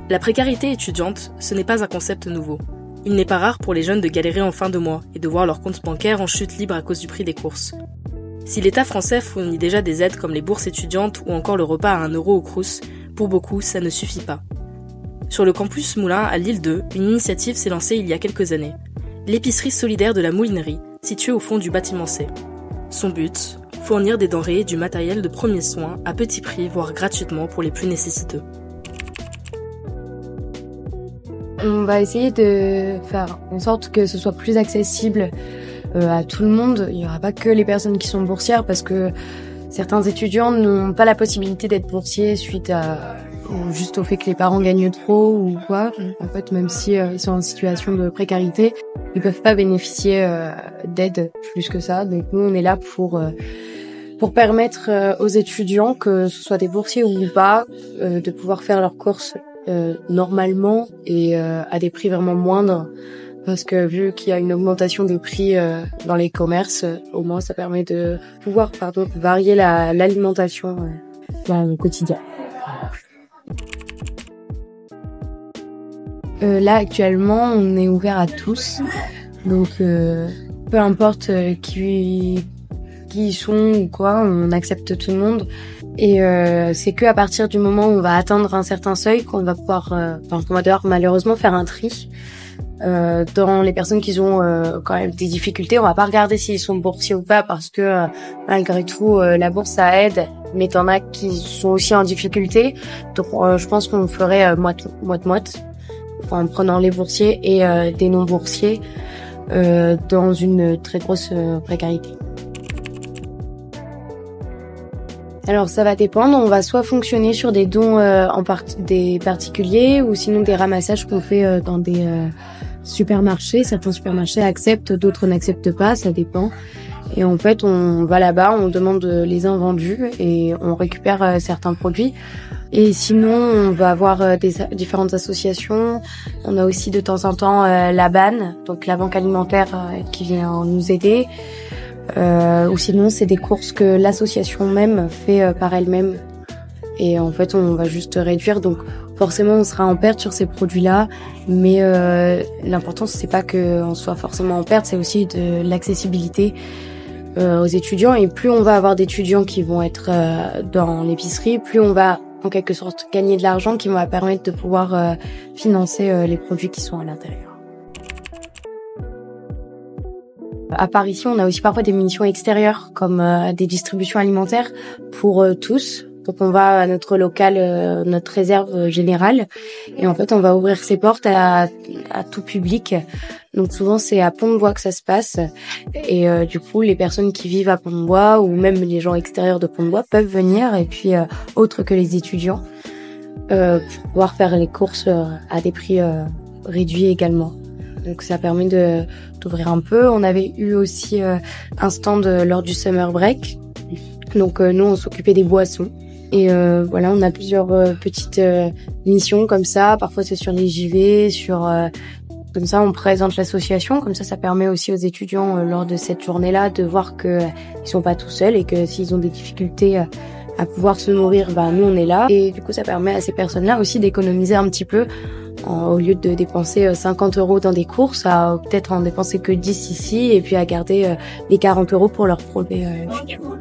La précarité étudiante, ce n'est pas un concept nouveau. Il n'est pas rare pour les jeunes de galérer en fin de mois et de voir leur compte bancaire en chute libre à cause du prix des courses. Si l'État français fournit déjà des aides comme les bourses étudiantes ou encore le repas à 1 € au Crous, pour beaucoup, ça ne suffit pas. Sur le campus Moulins à Lille 2, une initiative s'est lancée il y a quelques années. L'épicerie solidaire de la Moulinerie, située au fond du bâtiment C. Son but, fournir des denrées et du matériel de premiers soins à petit prix, voire gratuitement pour les plus nécessiteux. On va essayer de faire en sorte que ce soit plus accessible à tout le monde. Il n'y aura pas que les personnes qui sont boursières parce que certains étudiants n'ont pas la possibilité d'être boursiers suite à juste au fait que les parents gagnent trop ou quoi. En fait, même si ils sont en situation de précarité, ils peuvent pas bénéficier d'aide plus que ça. Donc nous, on est là pour permettre aux étudiants, que ce soit des boursiers ou pas, de pouvoir faire leurs courses normalement et à des prix vraiment moindres, parce que vu qu'il y a une augmentation des prix dans les commerces, au moins ça permet de pouvoir varier l'alimentation au quotidien. Là actuellement on est ouvert à tous, donc peu importe qui y sont ou quoi, on accepte tout le monde. Et c'est que à partir du moment où on va atteindre un certain seuil qu'on va pouvoir, qu'on va devoir malheureusement faire un tri dans les personnes qui ont quand même des difficultés. On va pas regarder s'ils sont boursiers ou pas, parce que malgré tout la bourse ça aide, mais t'en as qui sont aussi en difficulté. Donc je pense qu'on ferait moite, en prenant les boursiers et des non boursiers dans une très grosse précarité. Alors ça va dépendre, on va soit fonctionner sur des dons des particuliers, ou sinon des ramassages qu'on fait dans des supermarchés. Certains supermarchés acceptent, d'autres n'acceptent pas, ça dépend. Et en fait on va là-bas, on demande les invendus et on récupère certains produits. Et sinon on va avoir des différentes associations. On a aussi de temps en temps la BAN, donc la banque alimentaire qui vient nous aider. Ou sinon c'est des courses que l'association même fait par elle-même, et en fait on va juste réduire, donc forcément on sera en perte sur ces produits-là, mais l'important c'est pas qu'on soit forcément en perte, c'est aussi de l'accessibilité aux étudiants. Et plus on va avoir d'étudiants qui vont être dans l'épicerie, plus on va en quelque sorte gagner de l'argent qui va permettre de pouvoir financer les produits qui sont à l'intérieur. À part ici, on a aussi parfois des missions extérieures, comme des distributions alimentaires pour tous. Donc on va à notre local, notre réserve générale, et en fait on va ouvrir ses portes à tout public. Donc souvent c'est à Pont-de-Bois que ça se passe, et du coup les personnes qui vivent à Pont-de-Bois ou même les gens extérieurs de Pont-de-Bois peuvent venir, et puis autres que les étudiants, pour pouvoir faire les courses à des prix réduits également. Donc ça permet d'ouvrir un peu. On avait eu aussi un stand lors du Summer Break. Donc nous on s'occupait des boissons. Et voilà, on a plusieurs petites missions comme ça. Parfois c'est sur les JV, comme ça on présente l'association. Comme ça permet aussi aux étudiants lors de cette journée-là de voir que ils sont pas tout seuls, et que s'ils ont des difficultés à pouvoir se nourrir, nous on est là. Et du coup ça permet à ces personnes-là aussi d'économiser un petit peu. Au lieu de dépenser 50 € dans des courses, à peut-être en dépenser que 10 ici, et puis à garder les 40 € pour leur projet futur.